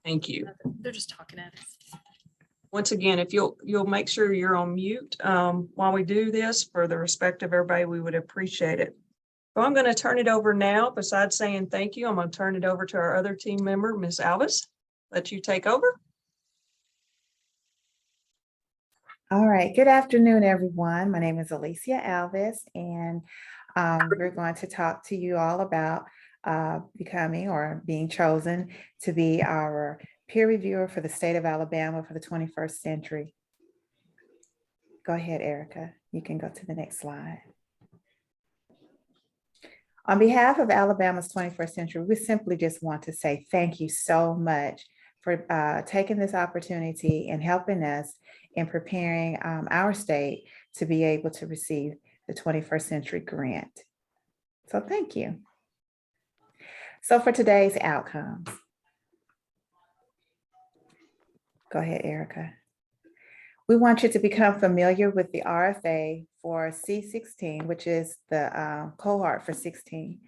Thank you. They're just talking at us. Once again, if you'll make sure you're on mute while we do this, for the respect of everybody, we would appreciate it. So I'm going to turn it over now. Besides saying thank you, I'm going to turn it over to our other team member, Ms. Alvis. Let you take over. All right. Good afternoon, everyone. My name is Alicia Alvis, and we're going to talk to you all about becoming or being chosen to be our peer reviewer for the state of Alabama for the 21st century. Go ahead, Erica. You can go to the next slide. On behalf of Alabama's 21st century, we simply just want to say thank you so much for taking this opportunity and helping us in preparing our state to be able to receive the 21st century grant. So thank you. So for today's outcomes. Go ahead, Erica. We want you to become familiar with the RFA for C16, which is the cohort for 16,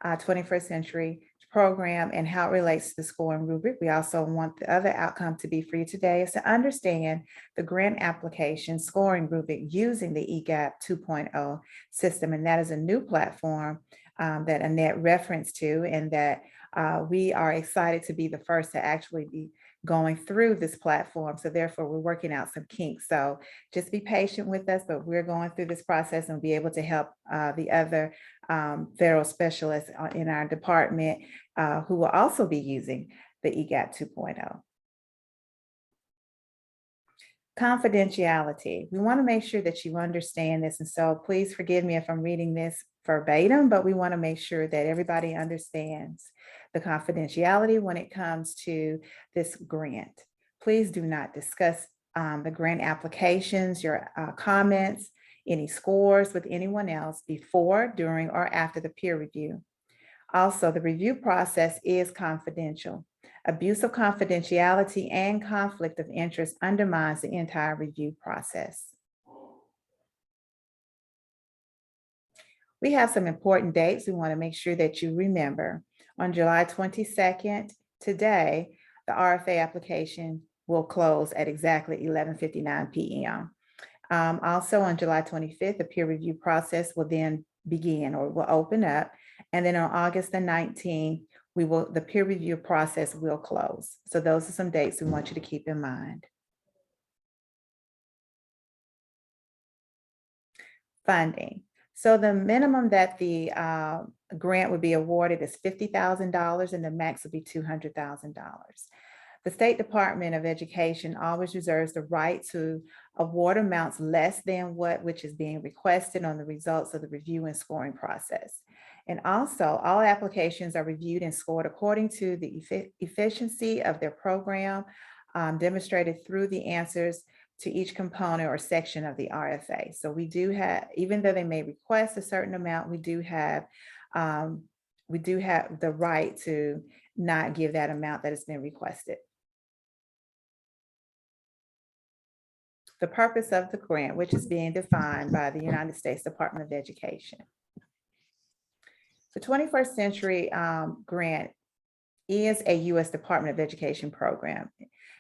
21st century program, and how it relates to the scoring rubric. We also want the other outcome to be for you today is to understand the grant application scoring rubric using the EGAP 2.0 system. And that is a new platform that Annette referenced to, and that we are excited to be the first to actually be going through this platform. So therefore, we're working out some kinks. So just be patient with us, but we're going through this process and be able to help the other federal specialists in our department who will also be using the EGAP 2.0. Confidentiality. We want to make sure that you understand this. And so please forgive me if I'm reading this verbatim, but we want to make sure that everybody understands the confidentiality when it comes to this grant. Please do not discuss the grant applications, your comments, any scores with anyone else before, during, or after the peer review. Also, the review process is confidential. Abuse of confidentiality and conflict of interest undermines the entire review process. We have some important dates we want to make sure that you remember. On July 22nd, today, the RFA application will close at exactly 11:59 p.m. Also on July 25th, the peer review process will then begin or will open up. And then on August the 19th, the peer review process will close. So those are some dates we want you to keep in mind. Funding. So the minimum that the grant would be awarded is $50,000 and the max would be $200,000. The State Department of Education always reserves the right to award amounts less than which is being requested on the results of the review and scoring process. And also, all applications are reviewed and scored according to the efficiency of their program, demonstrated through the answers to each component or section of the RFA. So we do have, even though they may request a certain amount, we do have the right to not give that amount that has been requested. The purpose of the grant, which is being defined by the United States Department of Education. The 21st Century Grant is a U.S. Department of Education program,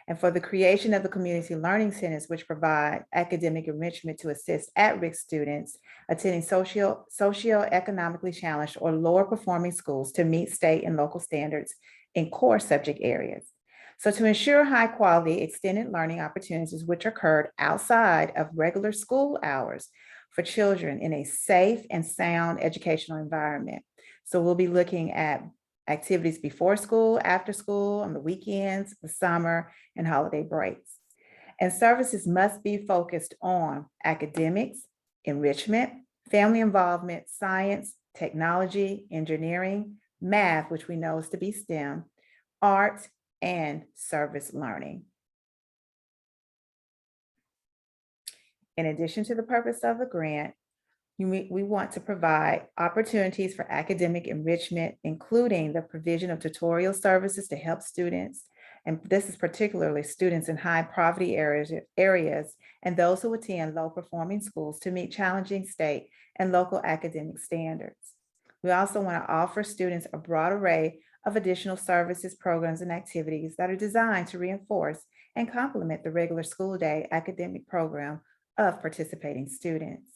and for the creation of the community learning centers, which provide academic enrichment to assist at-risk students attending socioeconomically challenged or lower performing schools to meet state and local standards in core subject areas. So to ensure high quality extended learning opportunities which occurred outside of regular school hours for children in a safe and sound educational environment. So we'll be looking at activities before school, after school, on the weekends, the summer, and holiday breaks. And services must be focused on academics, enrichment, family involvement, science, technology, engineering, math, which we know is to be STEM, art, and service learning. In addition to the purpose of the grant, we want to provide opportunities for academic enrichment, including the provision of tutorial services to help students, and this is particularly students in high poverty areas and those who attend low performing schools to meet challenging state and local academic standards. We also want to offer students a broad array of additional services, programs, and activities that are designed to reinforce and complement the regular school day academic program of participating students.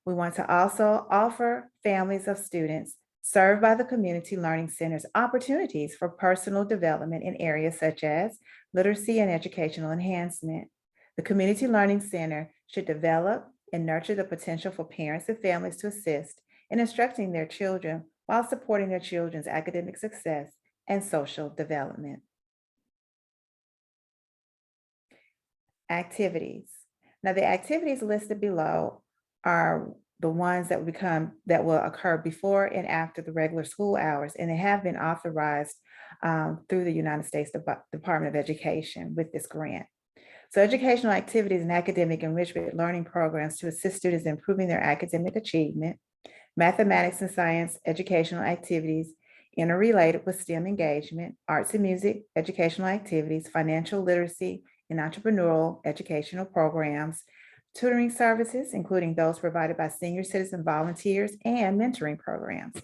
We want to also offer families of students served by the community learning centers opportunities for personal development in areas such as literacy and educational enhancement. The community learning center should develop and nurture the potential for parents and families to assist in instructing their children while supporting their children's academic success and social development. Activities. Now, the activities listed below are the ones that will occur before and after the regular school hours, and they have been authorized through the United States Department of Education with this grant. So educational activities and academic enrichment learning programs to assist students in improving their academic achievement, mathematics and science educational activities interrelated with STEM engagement, arts and music educational activities, financial literacy and entrepreneurial educational programs, tutoring services, including those provided by senior citizen volunteers, and mentoring programs.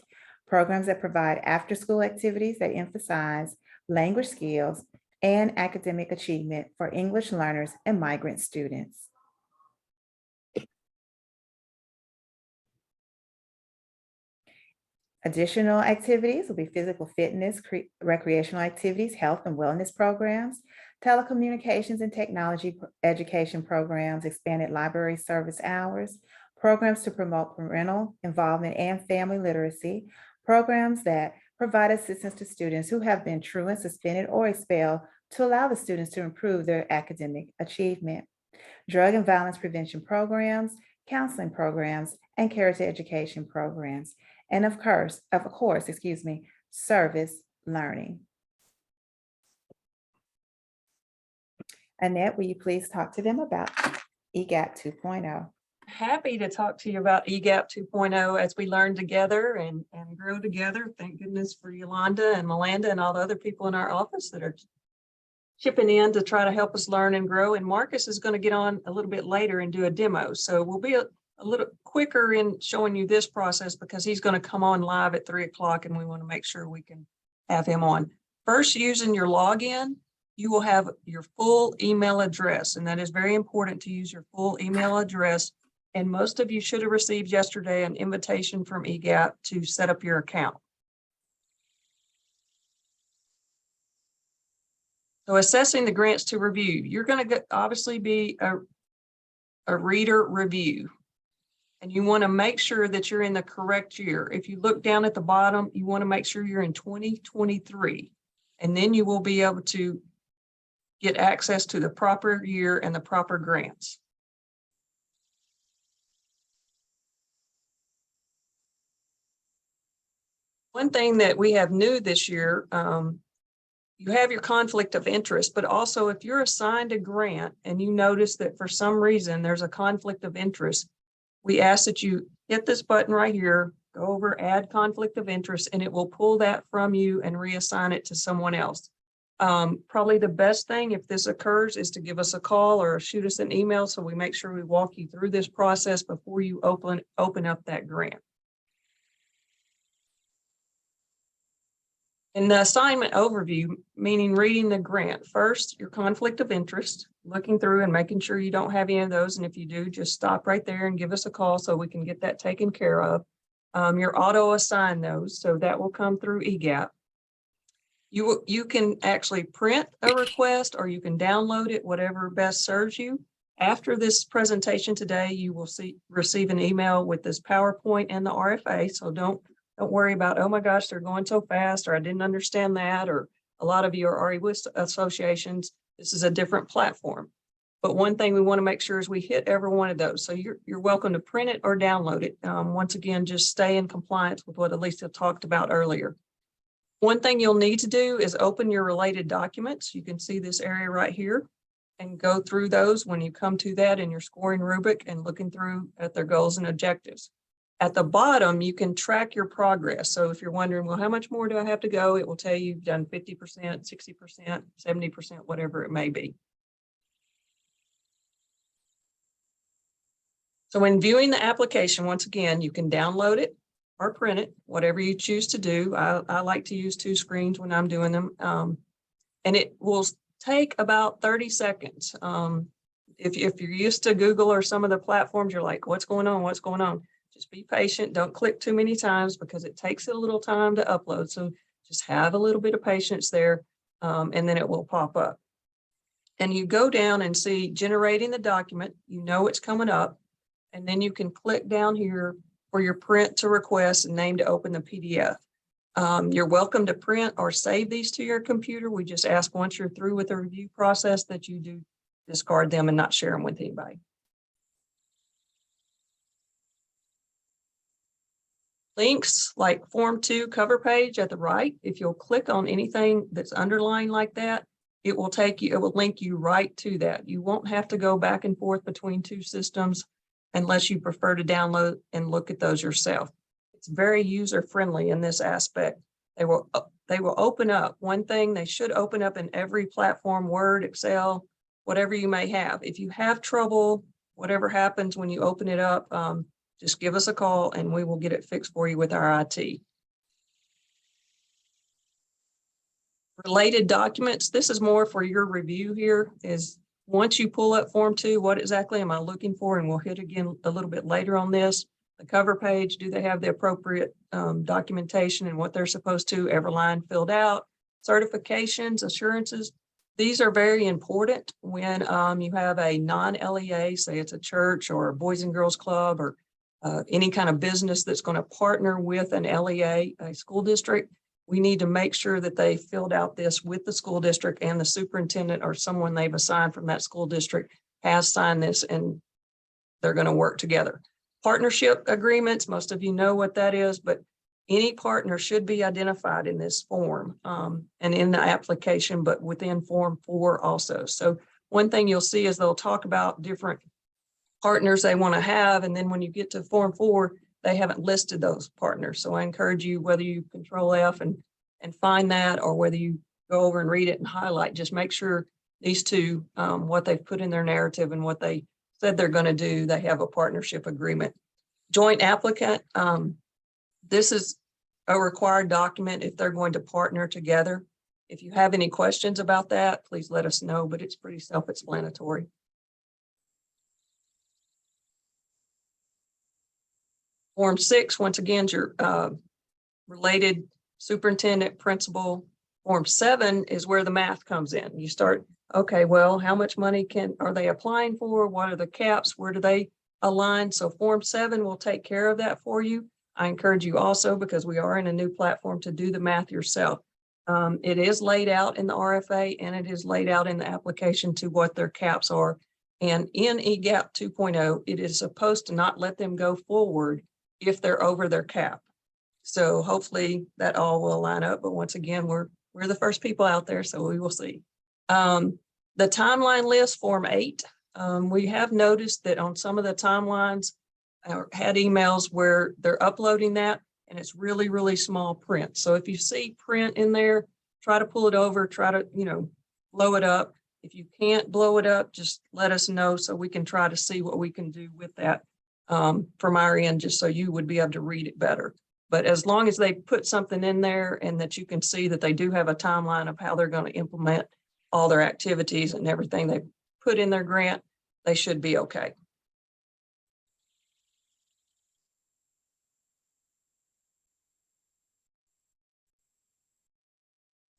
Programs that provide after-school activities that emphasize language skills and academic achievement for English learners and migrant students. Additional activities will be physical fitness, recreational activities, health and wellness programs, telecommunications and technology education programs, expanded library service hours, programs to promote parental involvement and family literacy, programs that provide assistance to students who have been truant, suspended, or expelled to allow the students to improve their academic achievement, drug and violence prevention programs, counseling programs, and character education programs, and of course, service learning. Annette, will you please talk to them about EGAP 2.0? Happy to talk to you about EGAP 2.0 as we learn together and grow together. Thank goodness for Yolanda and Melinda and all the other people in our office that are chipping in to try to help us learn and grow. And Marcus is going to get on a little bit later and do a demo. So we'll be a little quicker in showing you this process because he's going to come on live at 3 o'clock and we want to make sure we can have him on. First, using your login, you will have your full email address, and that is very important to use your full email address. And most of you should have received yesterday an invitation from EGAP to set up your account. So assessing the grants to review, you're going to obviously be a reader review. And you want to make sure that you're in the correct year. If you look down at the bottom, you want to make sure you're in 2023. And then you will be able to get access to the proper year and the proper grants. One thing that we have new this year, you have your conflict of interest, but also if you're assigned a grant and you notice that for some reason there's a conflict of interest, we ask that you hit this button right here, go over add conflict of interest, and it will pull that from you and reassign it to someone else. Probably the best thing if this occurs is to give us a call or shoot us an email so we make sure we walk you through this process before you open up that grant. In the assignment overview, meaning reading the grant, first, your conflict of interest, looking through and making sure you don't have any of those. And if you do, just stop right there and give us a call so we can get that taken care of. Your auto assign those, so that will come through EGAP. You can actually print a request or you can download it, whatever best serves you. After this presentation today, you will receive an email with this PowerPoint and the RFA. So don't worry about, oh my gosh, they're going so fast, or I didn't understand that, or a lot of you are already with associations. This is a different platform. But one thing we want to make sure is we hit every one of those. So you're welcome to print it or download it. Once again, just stay in compliance with what Elisa talked about earlier. One thing you'll need to do is open your related documents. You can see this area right here and go through those when you come to that in your scoring rubric and looking through at their goals and objectives. At the bottom, you can track your progress. So if you're wondering, well, how much more do I have to go? It will tell you you've done 50%, 60%, 70%, whatever it may be. So when viewing the application, once again, you can download it. or print it, whatever you choose to do. I like to use 2 screens when I'm doing them. And it will take about 30 seconds. If you're used to Google or some of the platforms, you're like, what's going on? What's going on? Just be patient. Don't click too many times because it takes a little time to upload. So just have a little bit of patience there, and then it will pop up. And you go down and see generating the document, you know it's coming up, and then you can click down here for your print to request and name to open the PDF. You're welcome to print or save these to your computer. We just ask once you're through with the review process that you do discard them and not share them with anybody. Links like Form 2 cover page at the right, if you'll click on anything that's underlined like that, it will link you right to that. You won't have to go back and forth between 2 systems unless you prefer to download and look at those yourself. It's very user-friendly in this aspect. They will open up. One thing, they should open up in every platform, Word, Excel, whatever you may have. If you have trouble, whatever happens when you open it up, just give us a call and we will get it fixed for you with our IT. Related documents, this is more for your review here, is once you pull up Form 2, what exactly am I looking for? And we'll hit again a little bit later on this. The cover page, do they have the appropriate documentation and what they're supposed to, every line filled out, certifications, assurances. These are very important when you have a non-LEA, say it's a church or a Boys and Girls Club or any kind of business that's going to partner with an LEA, a school district. We need to make sure that they filled out this with the school district, and the superintendent or someone they've assigned from that school district has signed this and they're going to work together. Partnership agreements, most of you know what that is, but any partner should be identified in this form and in the application, but within Form 4 also. So one thing you'll see is they'll talk about different partners they want to have, and then when you get to Form 4, they haven't listed those partners. So I encourage you, whether you Control F and find that, or whether you go over and read it and highlight, just make sure these 2, what they've put in their narrative and what they said they're going to do, they have a partnership agreement. Joint applicant, this is a required document if they're going to partner together. If you have any questions about that, please let us know, but it's pretty self-explanatory. Form 6, once again, is your related superintendent, principal. Form 7 is where the math comes in. You start, okay, well, how much money are they applying for? What are the caps? Where do they align? So Form 7 will take care of that for you. I encourage you also, because we are in a new platform, to do the math yourself. It is laid out in the RFA and it is laid out in the application to what their caps are. And in EGAP 2.0, it is supposed to not let them go forward if they're over their cap. So hopefully that all will line up. But once again, we're the first people out there, so we will see. The timeline list, Form 8, we have noticed that on some of the timelines, had emails where they're uploading that and it's really, really small print. So if you see print in there, try to pull it over, try to, blow it up. If you can't blow it up, just let us know so we can try to see what we can do with that from our end, just so you would be able to read it better. But as long as they put something in there and that you can see that they do have a timeline of how they're going to implement all their activities and everything they put in their grant, they should be okay.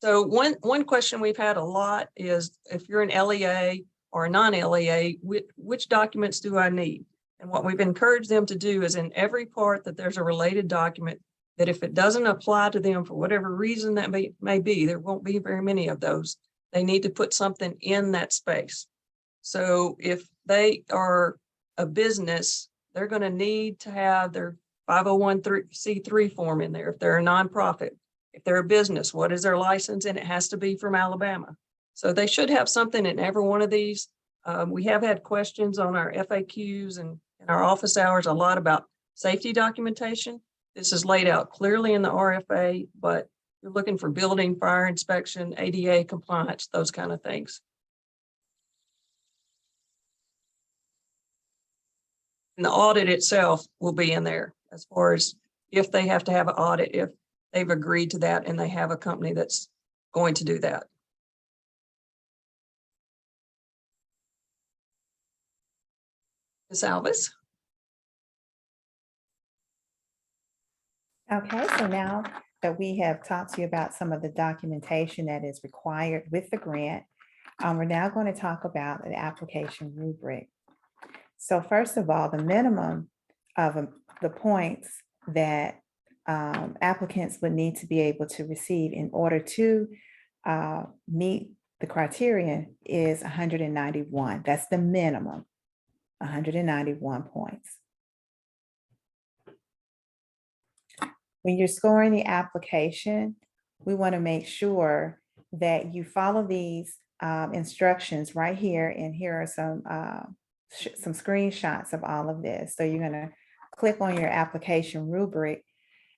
So one question we've had a lot is, if you're an LEA or a non-LEA, which documents do I need? And what we've encouraged them to do is, in every part that there's a related document, that if it doesn't apply to them for whatever reason that may be, there won't be very many of those, they need to put something in that space. So if they are a business, they're going to need to have their 501c3 form in there. If they're a nonprofit, if they're a business, what is their license? And it has to be from Alabama. So they should have something in every one of these. We have had questions on our FAQs and in our office hours a lot about safety documentation. This is laid out clearly in the RFA, but you're looking for building, fire inspection, ADA compliance, those kind of things. And the audit itself will be in there as far as if they have to have an audit, if they've agreed to that and they have a company that's going to do that. Ms. Alvis? Okay, so now that we have talked to you about some of the documentation that is required with the grant, we're now going to talk about the application rubric. So first of all, the minimum of the points that applicants would need to be able to receive in order to meet the criterion is 191. That's the minimum, 191 points. When you're scoring the application, we want to make sure that you follow these instructions right here. And here are some screenshots of all of this. So you're going to click on your application rubric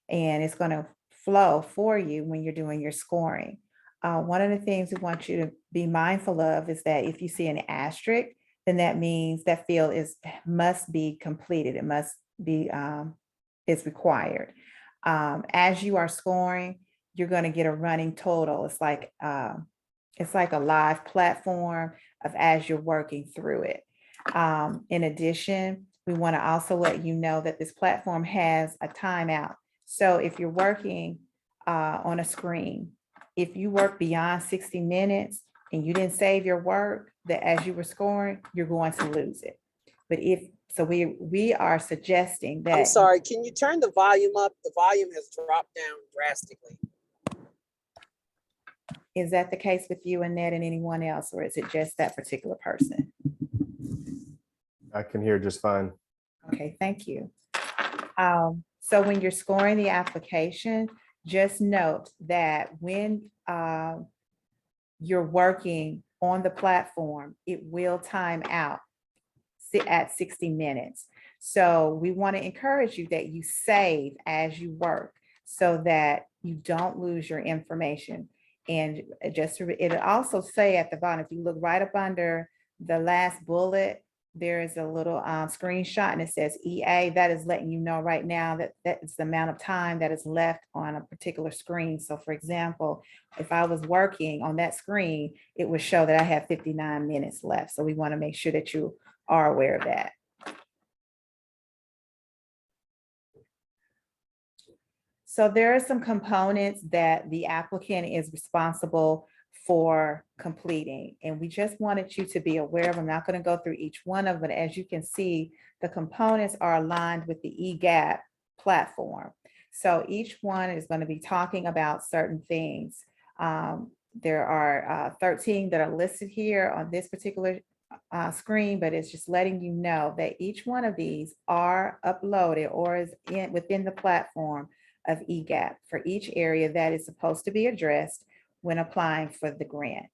and it's going to flow for you when you're doing your scoring. One of the things we want you to be mindful of is that if you see an asterisk, then that means that field must be completed. It must be is required. As you are scoring, you're going to get a running total. It's like a live platform of as you're working through it. In addition, we want to also let you know that this platform has a timeout. So if you're working on a screen, if you work beyond 60 minutes and you didn't save your work, that as you were scoring, you're going to lose it. But we are suggesting that. I'm sorry, can you turn the volume up? The volume has dropped down drastically. Is that the case with you, Annette, and anyone else, or is it just that particular person? I can hear just fine. Okay, thank you. So when you're scoring the application, just note that when you're working on the platform, it will time out at 60 minutes. So we want to encourage you that you save as you work so that you don't lose your information. And it'll also say at the bottom, if you look right up under the last bullet, there is a little screenshot and it says EA. That is letting you know right now that is the amount of time that is left on a particular screen. So for example, if I was working on that screen, it would show that I have 59 minutes left. So we want to make sure that you are aware of that. So there are some components that the applicant is responsible for completing, and we just wanted you to be aware of. I'm not going to go through each one of them, but as you can see, the components are aligned with the EGAP platform. So each one is going to be talking about certain things. There are 13 that are listed here on this particular screen, but it's just letting you know that each one of these are uploaded or is within the platform of EGAP for each area that is supposed to be addressed when applying for the grant.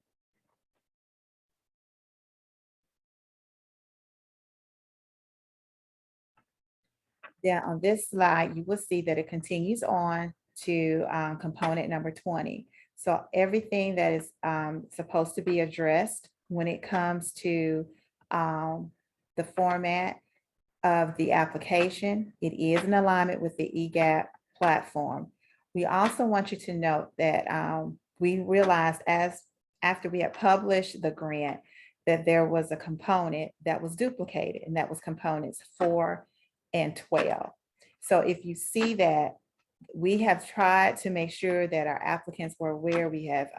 Then on this slide, you will see that it continues on to component number 20. So everything that is supposed to be addressed when it comes to the format of the application, it is in alignment with the EGAP platform. We also want you to note that we realized after we had published the grant that there was a component that was duplicated, and that was components 4 and 12. So if you see that, we have tried to make sure that our applicants were aware. We have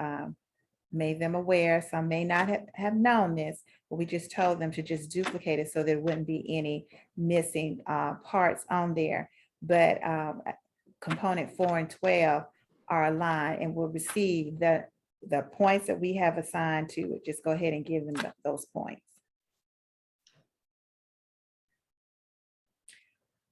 made them aware. Some may not have known this, but we just told them to just duplicate it so there wouldn't be any missing parts on there. But component 4 and 12 are aligned and will receive the points that we have assigned to it. Just go ahead and give them those points.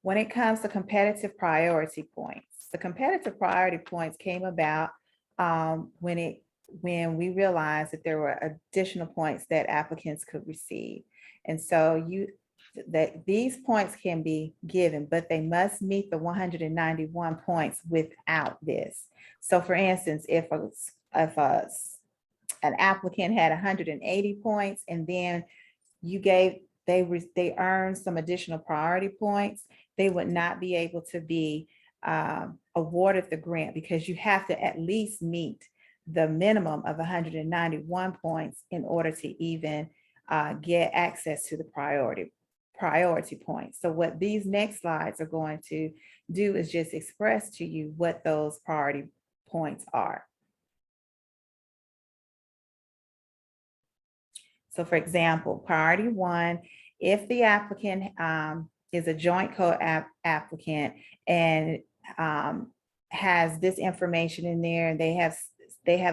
When it comes to competitive priority points, the competitive priority points came about when we realized that there were additional points that applicants could receive. And so these points can be given, but they must meet the 191 points without this. So for instance, if an applicant had 180 points and then they earned some additional priority points, they would not be able to be awarded the grant, because you have to at least meet the minimum of 191 points in order to even get access to the priority points. So what these next slides are going to do is just express to you what those priority points are. So for example, priority 1, if the applicant is a joint code applicant and has this information in there, and they have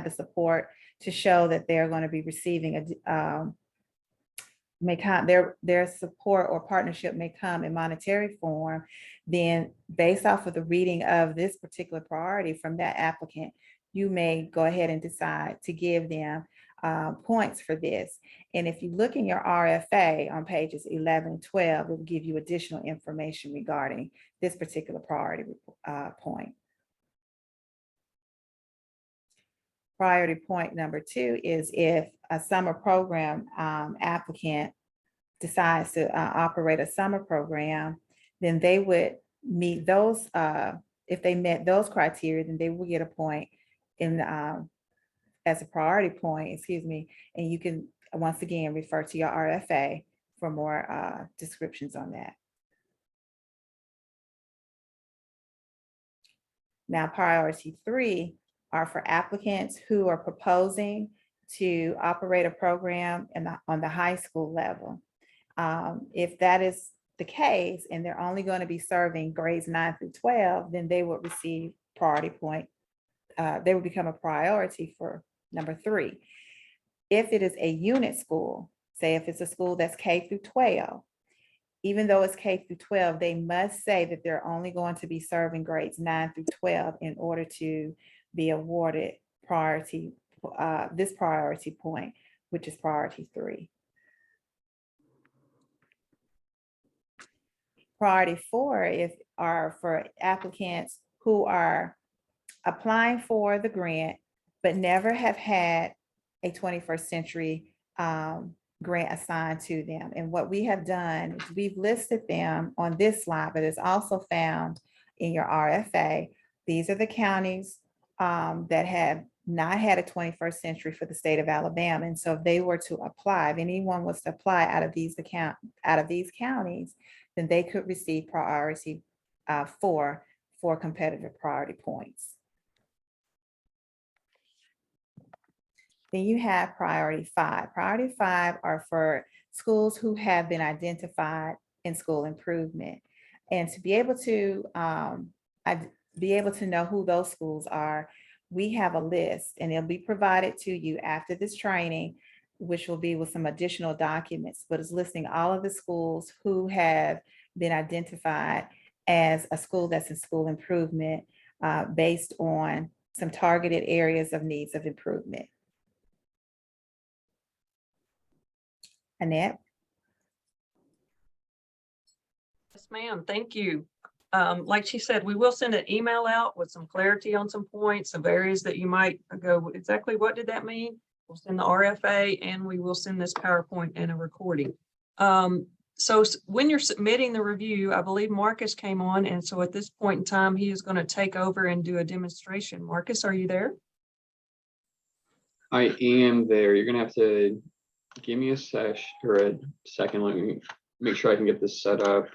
the support to show that they're going to be receiving their support or partnership may come in monetary form, then based off of the reading of this particular priority from that applicant, you may go ahead and decide to give them points for this. And if you look in your RFA on pages 11 and 12, it will give you additional information regarding this particular priority point. Priority point number 2 is if a summer program applicant decides to operate a summer program, then they would meet those, if they met those criteria, then they will get a point in as a priority point, and you can once again refer to your RFA for more descriptions on that. Now, priority 3 are for applicants who are proposing to operate a program on the high school level. If that is the case, and they're only going to be serving grades 9 through 12, then they would receive priority point. They would become a priority for number 3. If it is a unit school, say if it's a school that's K through 12, even though it's K through 12, they must say that they're only going to be serving grades 9 through 12 in order to be awarded this priority point, which is priority 3. Priority 4 are for applicants who are applying for the grant, but never have had a 21st century grant assigned to them. And what we have done is we've listed them on this slide, but it's also found in your RFA. These are the counties that have not had a 21st century for the state of Alabama. And so if they were to apply, if anyone was to apply out of these counties, then they could receive priority 4 for competitive priority points. Then you have priority 5. Priority 5 are for schools who have been identified in school improvement. And to be able to know who those schools are, we have a list, and it'll be provided to you after this training, which will be with some additional documents, but it's listing all of the schools who have been identified as a school that's in school improvement based on some targeted areas of needs of improvement. Annette? Yes, ma'am. Thank you. Like she said, we will send an email out with some clarity on some points of areas that you might go, exactly what did that mean? We'll send the RFA, and we will send this PowerPoint and a recording. So when you're submitting the review, I believe Marcus came on, and so at this point in time, he is going to take over and do a demonstration. Marcus, are you there? I am there. You're going to have to give me a second. Let me make sure I can get this set up.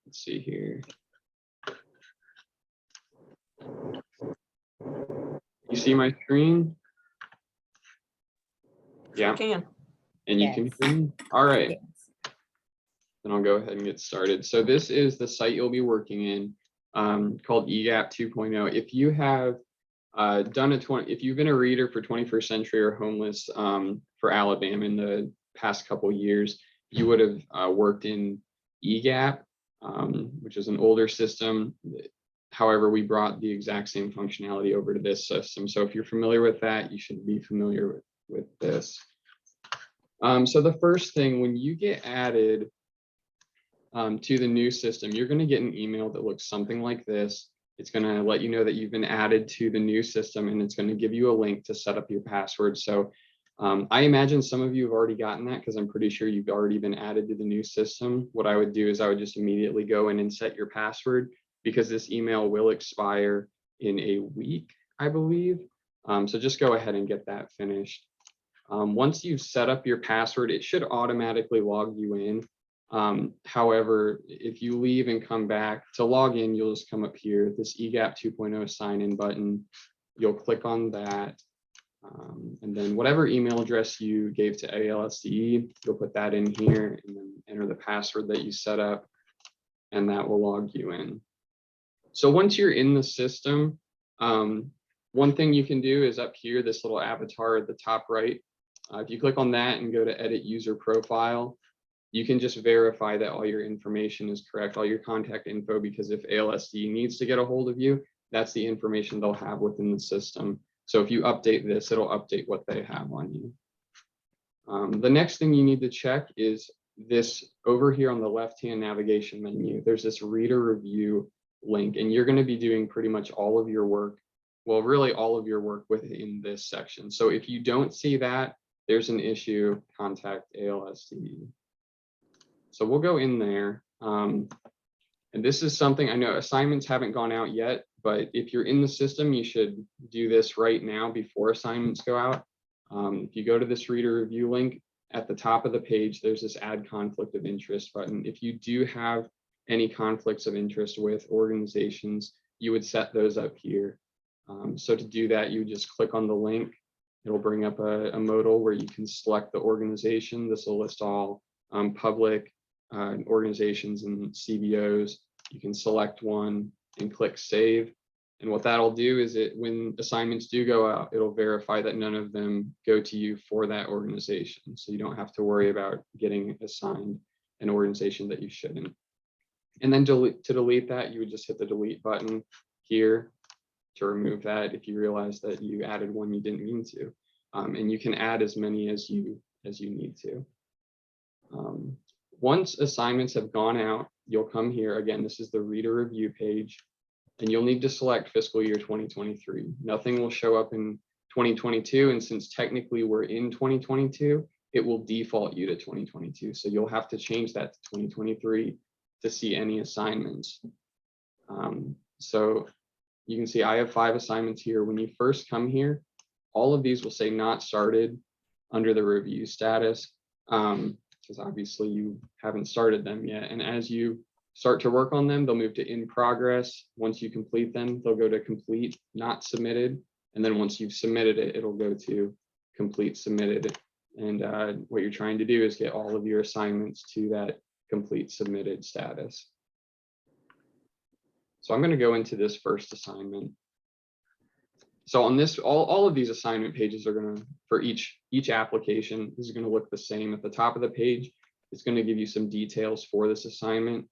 Let's see here. You see my screen? Yeah. I can. And you can hear me? All right. Yes. Then I'll go ahead and get started. So this is the site you'll be working in called EGAP 2.0. If you have if you've been a reader for 21st Century or Homeless for Alabama in the past couple years, you would have worked in EGAP, which is an older system. However, we brought the exact same functionality over to this system. So if you're familiar with that, you should be familiar with this. So the first thing, when you get added to the new system, you're going to get an email that looks something like this. It's going to let you know that you've been added to the new system, and it's going to give you a link to set up your password. So I imagine some of you have already gotten that, because I'm pretty sure you've already been added to the new system. What I would do is I would just immediately go in and set your password. because this email will expire in a week, I believe. So just go ahead and get that finished. Once you've set up your password, it should automatically log you in. However, if you leave and come back to log in, you'll just come up here, this EGAP 2.0 sign in button. You'll click on that. And then whatever email address you gave to ALSDE, you'll put that in here and then enter the password that you set up, and that will log you in. So once you're in the system, one thing you can do is up here, this little avatar at the top right. If you click on that and go to edit user profile, you can just verify that all your information is correct, all your contact info, because if ALSDE needs to get a hold of you, that's the information they'll have within the system. So if you update this, it'll update what they have on you. The next thing you need to check is this over here on the left-hand navigation menu. There's this reader review link, and you're going to be doing pretty much all of your work. Well, really all of your work within this section. So if you don't see that, there's an issue, contact ALSDE. So we'll go in there. And this is something I know assignments haven't gone out yet, but if you're in the system, you should do this right now before assignments go out. If you go to this reader review link at the top of the page, there's this add conflict of interest button. If you do have any conflicts of interest with organizations, you would set those up here. So to do that, you just click on the link. It'll bring up a modal where you can select the organization. This will list all public organizations and CBOs. You can select one and click save. And what that'll do is when assignments do go out, it'll verify that none of them go to you for that organization. So you don't have to worry about getting assigned an organization that you shouldn't. And then to delete that, you would just hit the delete button here to remove that if you realize that you added one you didn't mean to. And you can add as many as you need to. Once assignments have gone out, you'll come here. Again, this is the reader review page, and you'll need to select fiscal year 2023. Nothing will show up in 2022, and since technically we're in 2022, it will default you to 2022. So you'll have to change that to 2023 to see any assignments. So you can see I have 5 assignments here. When you first come here, all of these will say not started under the review status, because obviously you haven't started them yet. And as you start to work on them, they'll move to in progress. Once you complete them, they'll go to complete, not submitted. And then once you've submitted it, it'll go to complete submitted. And what you're trying to do is get all of your assignments to that complete submitted status. So I'm going to go into this first assignment. So on this, all of these assignment pages are going to, for each application, this is going to look the same. At the top of the page, it's going to give you some details for this assignment.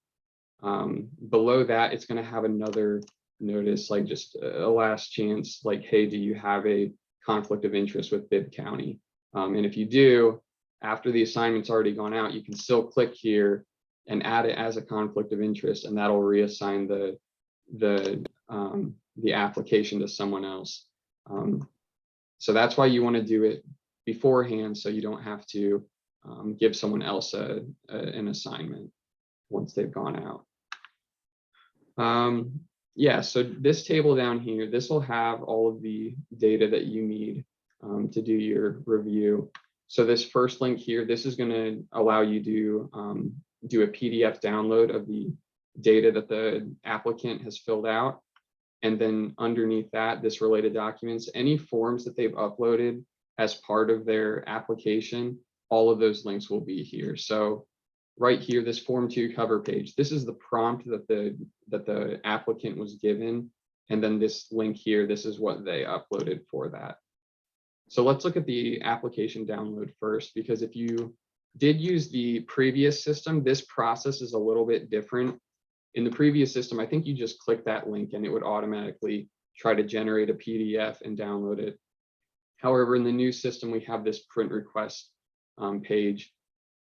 Below that, it's going to have another notice, like just a last chance, like, hey, do you have a conflict of interest with Bibb County? And if you do, after the assignment's already gone out, you can still click here and add it as a conflict of interest, and that'll reassign the application to someone else. So that's why you want to do it beforehand, so you don't have to give someone else an assignment once they've gone out. Yeah, so this table down here, this will have all of the data that you need to do your review. So this first link here, this is going to allow you to do a PDF download of the data that the applicant has filled out. And then underneath that, this related documents, any forms that they've uploaded as part of their application, all of those links will be here. So right here, this Form 2 cover page, this is the prompt that the applicant was given. And then this link here, this is what they uploaded for that. So let's look at the application download first, because if you did use the previous system, this process is a little bit different. In the previous system, I think you just click that link and it would automatically try to generate a PDF and download it. However, in the new system, we have this print request page.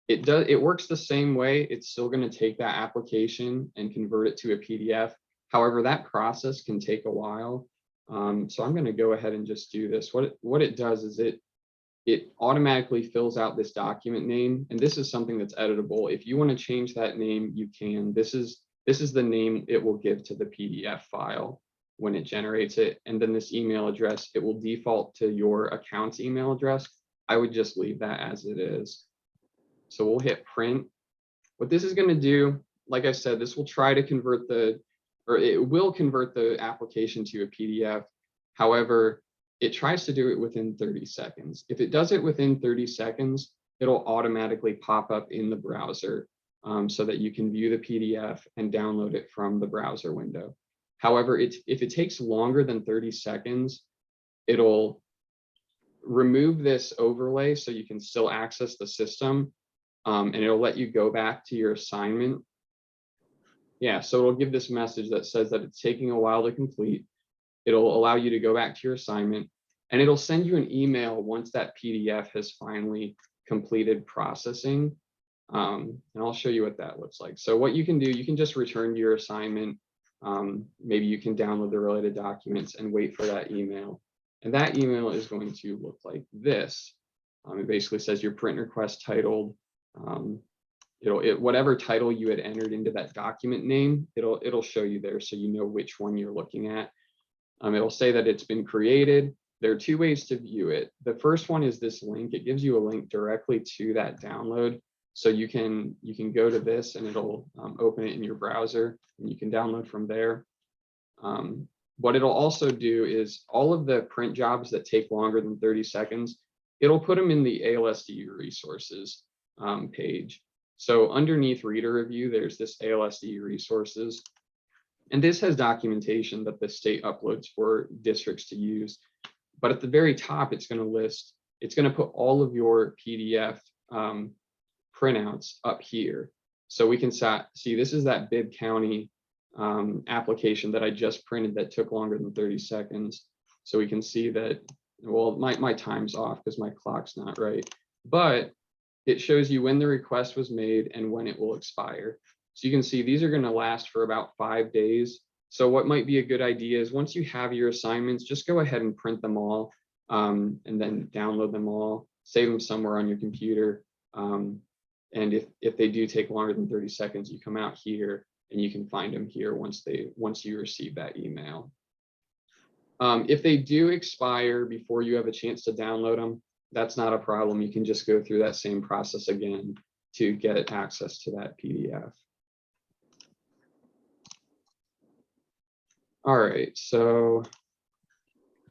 It works the same way. It's still going to take that application and convert it to a PDF. However, that process can take a while. So I'm going to go ahead and just do this. What it does is it automatically fills out this document name, and this is something that's editable. If you want to change that name, you can. This is This is the name it will give to the PDF file when it generates it. And then this email address, it will default to your account's email address. I would just leave that as it is. So we'll hit print. What this is going to do, like I said, this will try to convert it will convert the application to a PDF. However, it tries to do it within 30 seconds. If it does it within 30 seconds, it'll automatically pop up in the browser so that you can view the PDF and download it from the browser window. However, if it takes longer than 30 seconds, it'll remove this overlay so you can still access the system, and it'll let you go back to your assignment. Yeah, so it'll give this message that says that it's taking a while to complete. It'll allow you to go back to your assignment, and it'll send you an email once that PDF has finally completed processing. And I'll show you what that looks like. So what you can do, you can just return to your assignment. Maybe you can download the related documents and wait for that email. And that email is going to look like this. It basically says your print request titled, whatever title you had entered into that document name, it'll show you there so you know which one you're looking at. It'll say that it's been created. There are two ways to view it. The first one is this link. It gives you a link directly to that download. So you can go to this and it'll open it in your browser and you can download from there. What it'll also do is all of the print jobs that take longer than 30 seconds, it'll put them in the ALSDE resources page. So underneath reader review, there's this ALSDE resources. And this has documentation that the state uploads for districts to use. But at the very top, it's going to put all of your PDF printouts up here. So we can see this is that Bibb County application that I just printed that took longer than 30 seconds. So we can see that, well, my time's off because my clock's not right, but it shows you when the request was made and when it will expire. So you can see these are going to last for about 5 days. So what might be a good idea is once you have your assignments, just go ahead and print them all and then download them all, save them somewhere on your computer. And if they do take longer than 30 seconds, you come out here and you can find them here once you receive that email. If they do expire before you have a chance to download them, that's not a problem. You can just go through that same process again to get access to that PDF. All right, so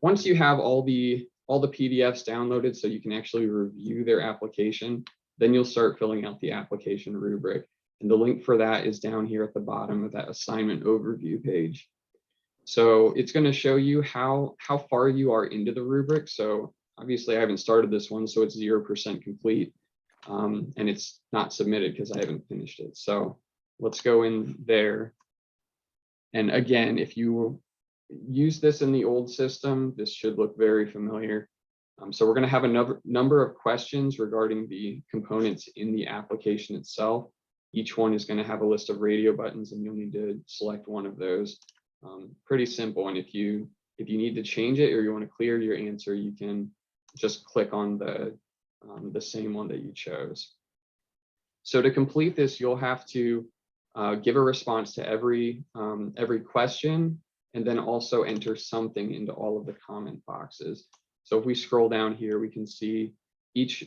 once you have all the PDFs downloaded so you can actually review their application, then you'll start filling out the application rubric. And the link for that is down here at the bottom of that assignment overview page. So it's going to show you how far you are into the rubric. So obviously I haven't started this one, so it's 0% complete. And it's not submitted because I haven't finished it. So let's go in there. And again, if you use this in the old system, this should look very familiar. So we're going to have a number of questions regarding the components in the application itself. Each one is going to have a list of radio buttons and you'll need to select one of those. Pretty simple. And if you need to change it or you want to clear your answer, you can just click on the same one that you chose. So to complete this, you'll have to give a response to every question and then also enter something into all of the comment boxes. So if we scroll down here, we can see each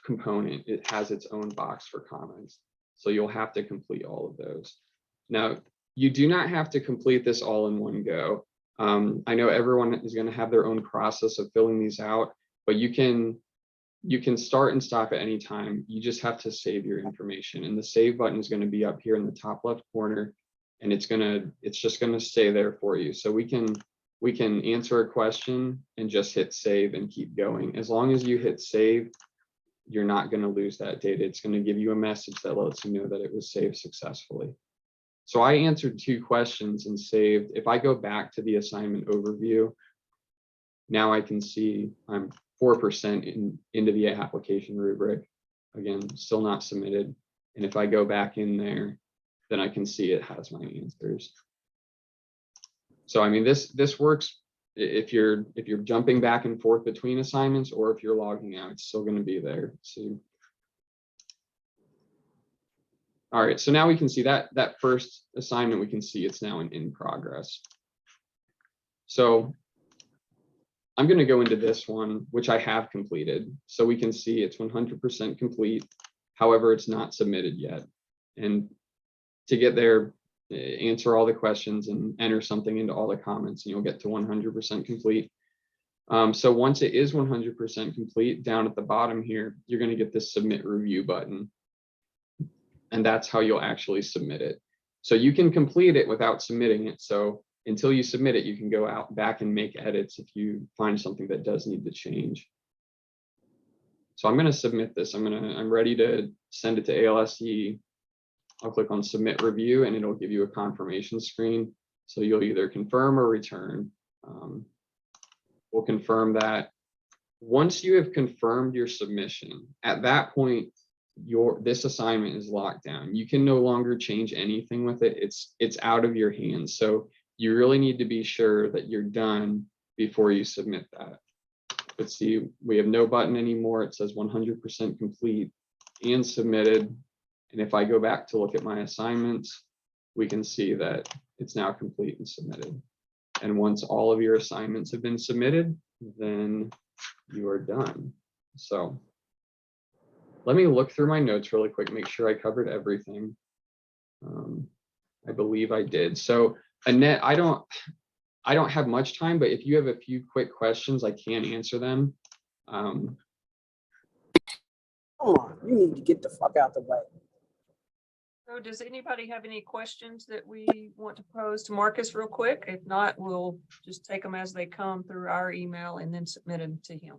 component, it has its own box for comments. So you'll have to complete all of those. Now, you do not have to complete this all in one go. I know everyone is going to have their own process of filling these out, but you can start and stop at any time. You just have to save your information, and the save button is going to be up here in the top left corner, and it's just going to stay there for you. So we can answer a question and just hit save and keep going. As long as you hit save, you're not going to lose that data. It's going to give you a message that lets you know that it was saved successfully. So I answered 2 questions and saved. If I go back to the assignment overview, now I can see I'm 4% into the application rubric. Again, still not submitted. And if I go back in there, then I can see it has my answers. So I mean, this works if you're jumping back and forth between assignments, or if you're logging out, it's still going to be there. So All right, so now we can see that first assignment, we can see it's now in progress. So I'm going to go into this one, which I have completed. So we can see it's 100% complete. However, it's not submitted yet. And to get there, answer all the questions and enter something into all the comments, and you'll get to 100% complete. So once it is 100% complete, down at the bottom here, you're going to get this submit review button. And that's how you'll actually submit it. So you can complete it without submitting it. So until you submit it, you can go out back and make edits if you find something that does need to change. So I'm going to submit this. I'm ready to send it to ALSDE. I'll click on submit review and it'll give you a confirmation screen. So you'll either confirm or return. We'll confirm that. Once you have confirmed your submission, at that point, this assignment is locked down. You can no longer change anything with it. It's out of your hands. So you really need to be sure that you're done before you submit that. Let's see, we have no button anymore. It says 100% complete and submitted. And if I go back to look at my assignments, we can see that it's now complete and submitted. And once all of your assignments have been submitted, then you are done. So let me look through my notes really quick, make sure I covered everything. I believe I did. So Annette, I don't have much time, but if you have a few quick questions, I can answer them. Come on, you need to get the fuck out the way. So does anybody have any questions that we want to pose to Marcus real quick? If not, we'll just take them as they come through our email and then submit them to him.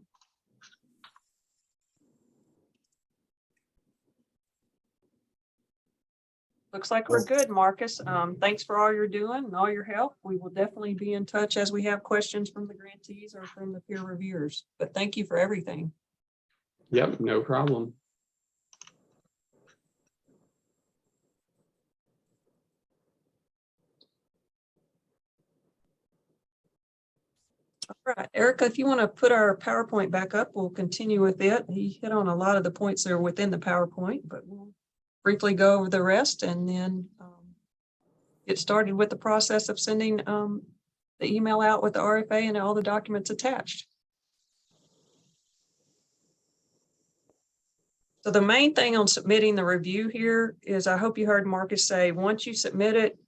Looks like we're good, Marcus. Thanks for all you're doing and all your help. We will definitely be in touch as we have questions from the grantees or from the peer reviewers. But thank you for everything. Yep, no problem. All right, Erica, if you want to put our PowerPoint back up, we'll continue with it. He hit on a lot of the points that are within the PowerPoint, but we'll briefly go over the rest and then get started with the process of sending the email out with the RFA and all the documents attached. So the main thing on submitting the review here is, I hope you heard Marcus say, once you submit it,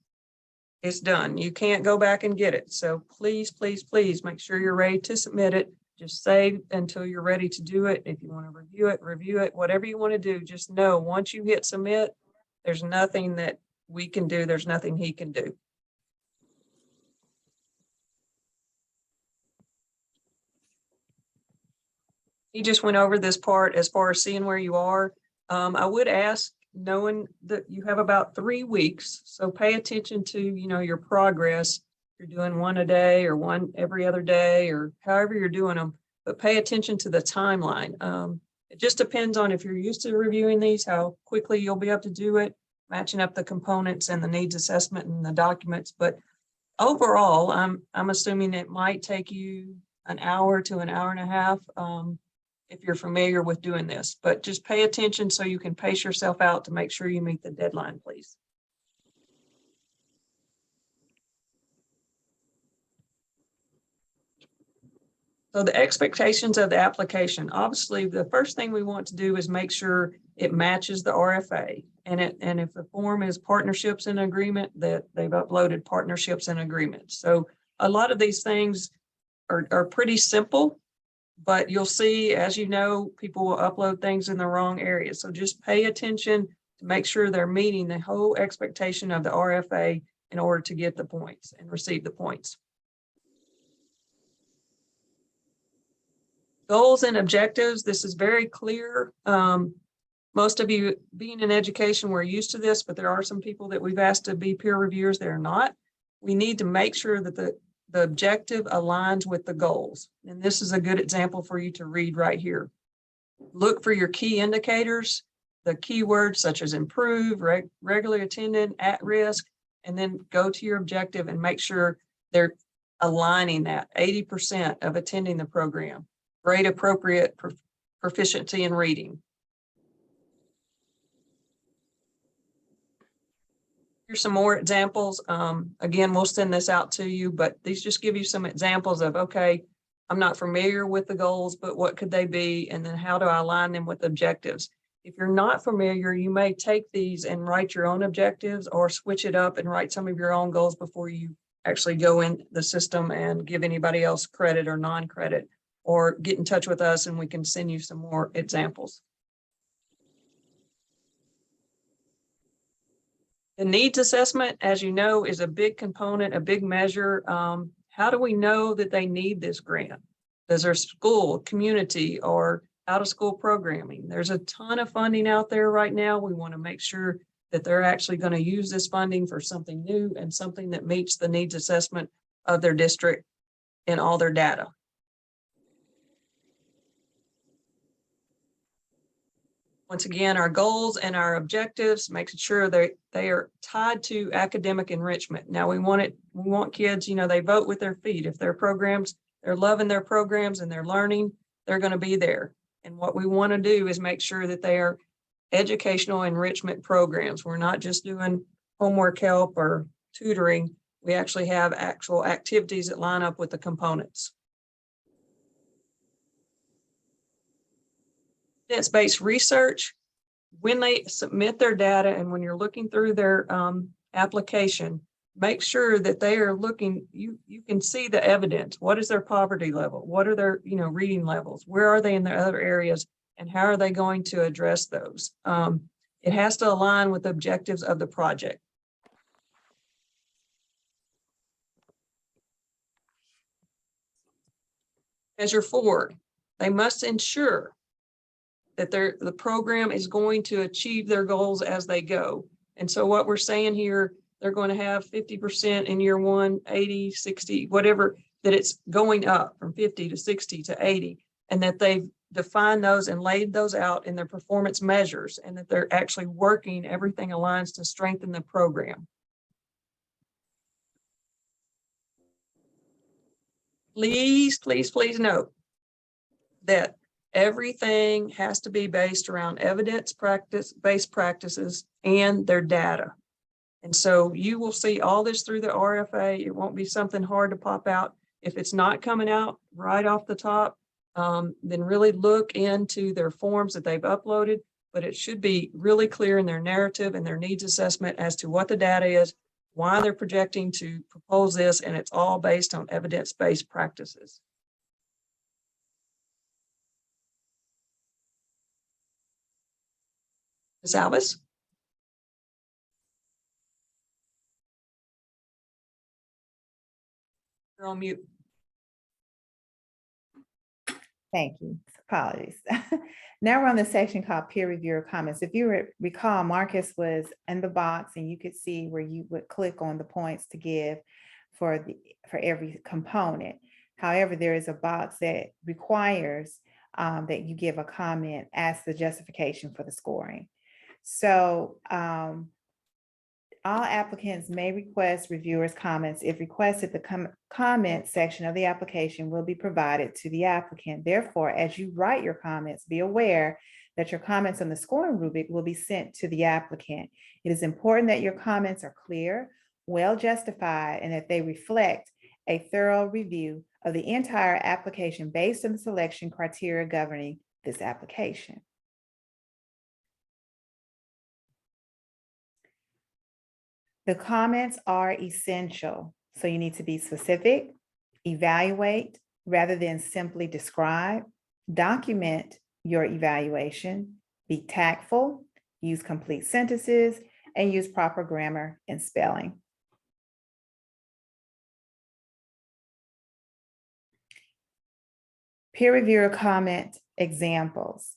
it's done. You can't go back and get it. So please, please, please make sure you're ready to submit it. Just save until you're ready to do it. If you want to review it, whatever you want to do, just know once you hit submit, there's nothing that we can do. There's nothing he can do. He just went over this part as far as seeing where you are. I would ask, knowing that you have about 3 weeks, so pay attention to, your progress. You're doing one a day or one every other day or however you're doing them, but pay attention to the timeline. It just depends on if you're used to reviewing these, how quickly you'll be able to do it, matching up the components and the needs assessment and the documents. But overall, I'm assuming it might take you an hour to an hour and a half. If you're familiar with doing this, but just pay attention so you can pace yourself out to make sure you meet the deadline, please. So the expectations of the application, obviously the first thing we want to do is make sure it matches the RFA, and if the form is partnerships in agreement, that they've uploaded partnerships in agreement. So a lot of these things are pretty simple. But you'll see, as you know, people will upload things in the wrong area. So just pay attention to make sure they're meeting the whole expectation of the RFA in order to get the points and receive the points. Goals and objectives, this is very clear. Most of you being in education, we're used to this, but there are some people that we've asked to be peer reviewers that are not. We need to make sure that the objective aligns with the goals. And this is a good example for you to read right here. Look for your key indicators, the keywords such as improve, regularly attended, at risk, and then go to your objective and make sure they're aligning that 80% of attending the program, grade appropriate proficiency in reading. Here's some more examples. Again, we'll send this out to you, but these just give you some examples of, okay, I'm not familiar with the goals, but what could they be? And then how do I align them with objectives? If you're not familiar, you may take these and write your own objectives or switch it up and write some of your own goals before you actually go in the system and give anybody else credit or non-credit, or get in touch with us and we can send you some more examples. The needs assessment, as you know, is a big component, a big measure. How do we know that they need this grant? Does their school, community, or out of school programming? There's a ton of funding out there right now. We want to make sure that they're actually going to use this funding for something new and something that meets the needs assessment of their district and all their data. Once again, our goals and our objectives, making sure they are tied to academic enrichment. Now we want kids, you know, they vote with their feet. If their programs, they're loving their programs and they're learning, they're going to be there. And what we want to do is make sure that they are educational enrichment programs. We're not just doing homework help or tutoring. We actually have actual activities that line up with the components. Evidence-based research, when they submit their data and when you're looking through their application, make sure that they are looking, you can see the evidence. What is their poverty level? What are their, you know, reading levels? Where are they in their other areas? And how are they going to address those? It has to align with the objectives of the project. Measure 4, they must ensure that the program is going to achieve their goals as they go. And so what we're saying here, they're going to have 50% in year 1, 80, 60, whatever, that it's going up from 50 to 60 to 80, and that they've defined those and laid those out in their performance measures, and that they're actually working, everything aligns to strengthen the program. Please, please, please note that everything has to be based around evidence-based practices and their data. And so you will see all this through the RFA. It won't be something hard to pop out. If it's not coming out right off the top, then really look into their forms that they've uploaded, but it should be really clear in their narrative and their needs assessment as to what the data is, why they're projecting to propose this, and it's all based on evidence-based practices. Ms. Alvis? You're on mute. Thank you. Apologies. Now we're on the section called peer reviewer comments. If you recall, Marcus was in the box and you could see where you would click on the points to give for every component. However, there is a box that requires that you give a comment as the justification for the scoring. So all applicants may request reviewers' comments. If requested, the comment section of the application will be provided to the applicant. Therefore, as you write your comments, be aware that your comments on the scoring rubric will be sent to the applicant. It is important that your comments are clear, well justified, and that they reflect a thorough review of the entire application based on the selection criteria governing this application. The comments are essential, so you need to be specific, evaluate rather than simply describe, document your evaluation, be tactful, use complete sentences, and use proper grammar and spelling. Peer reviewer comment examples.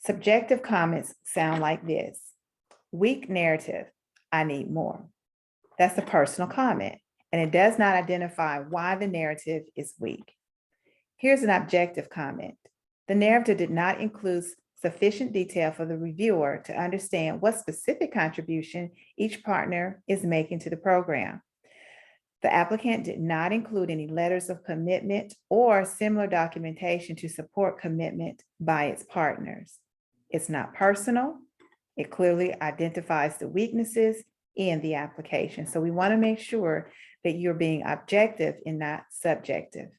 Subjective comments sound like this: weak narrative, I need more. That's a personal comment, and it does not identify why the narrative is weak. Here's an objective comment. The narrative did not include sufficient detail for the reviewer to understand what specific contribution each partner is making to the program. The applicant did not include any letters of commitment or similar documentation to support commitment by its partners. It's not personal. It clearly identifies the weaknesses in the application. So we want to make sure that you're being objective and not subjective.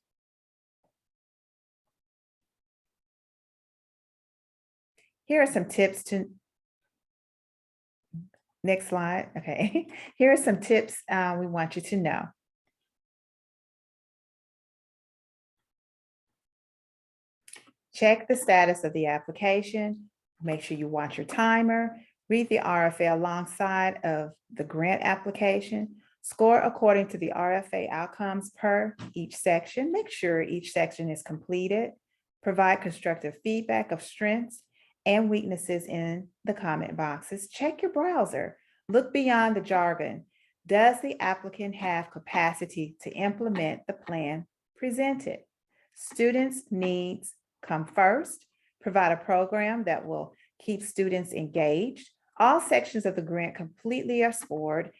Here are some tips to, next slide, okay. Here are some tips we want you to know. Check the status of the application. Make sure you watch your timer. Read the RFA alongside of the grant application. Score according to the RFA outcomes per each section. Make sure each section is completed. Provide constructive feedback of strengths and weaknesses in the comment boxes. Check your browser. Look beyond the jargon. Does the applicant have capacity to implement the plan presented? Students' needs come first. Provide a program that will keep students engaged. All sections of the grant completely are scored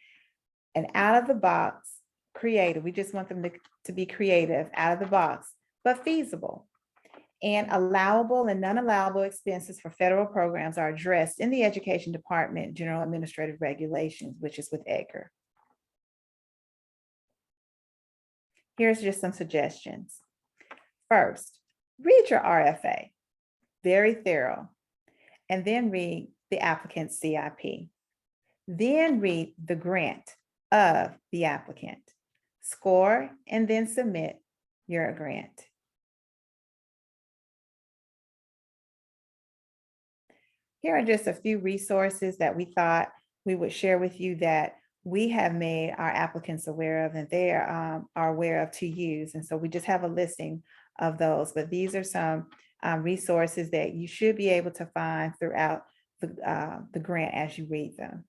and out of the box, creative. We just want them to be creative, out of the box, but feasible. And allowable and non-allowable expenses for federal programs are addressed in the Education Department General Administrative Regulations, which is with EDGAR. Here's just some suggestions. First, read your RFA, very thorough, and then read the applicant's CIP. Then read the grant of the applicant. Score and then submit your grant. Here are just a few resources that we thought we would share with you that we have made our applicants aware of and they are aware of to use. And so we just have a listing of those, but these are some resources that you should be able to find throughout the grant as you read them.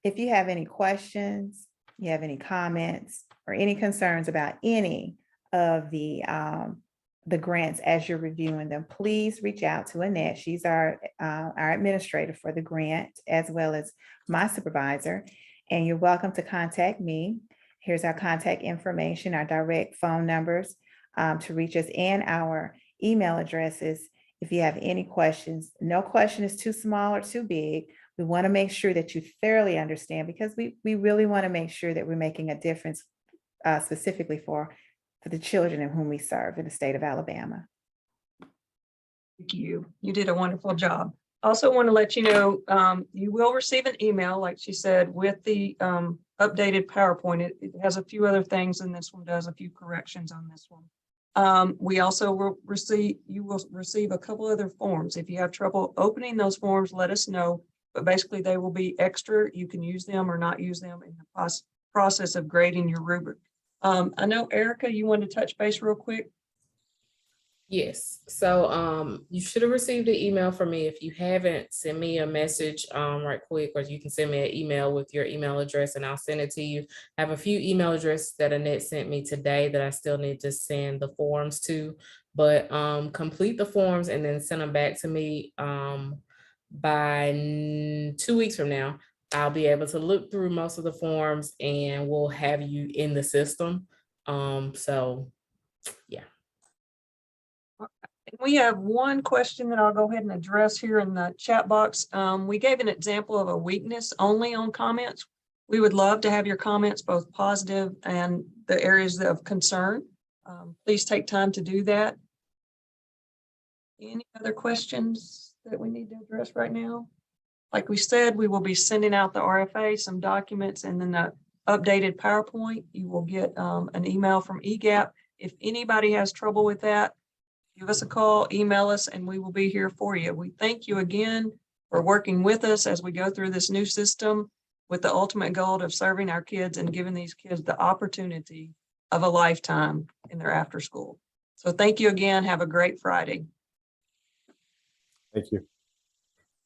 If you have any questions, you have any comments or any concerns about any of the grants as you're reviewing them, please reach out to Annette. She's our administrator for the grant, as well as my supervisor. And you're welcome to contact me. Here's our contact information, our direct phone numbers to reach us, and our email addresses if you have any questions. No question is too small or too big. We want to make sure that you thoroughly understand, because we really want to make sure that we're making a difference specifically for the children in whom we serve in the state of Alabama. Thank you. You did a wonderful job. Also want to let you know, you will receive an email, like she said, with the updated PowerPoint. It has a few other things, and this one does a few corrections on this one. We also will you will receive a couple other forms. If you have trouble opening those forms, let us know. But basically, they will be extra. You can use them or not use them in the process of grading your rubric. I know, Erica, you wanted to touch base real quick. Yes, so you should have received an email from me. If you haven't, send me a message right quick, or you can send me an email with your email address and I'll send it to you. I have a few email addresses that Annette sent me today that I still need to send the forms to, but complete the forms and then send them back to me by 2 weeks from now. I'll be able to look through most of the forms and we'll have you in the system. So yeah. We have one question that I'll go ahead and address here in the chat box. We gave an example of a weakness only on comments. We would love to have your comments, both positive and the areas of concern. Please take time to do that. Any other questions that we need to address right now? Like we said, we will be sending out the RFA, some documents, and then the updated PowerPoint. You will get an email from EGAP. If anybody has trouble with that, give us a call, email us, and we will be here for you. We thank you again for working with us as we go through this new system with the ultimate goal of serving our kids and giving these kids the opportunity of a lifetime in their after school. So thank you again. Have a great Friday. Thank you.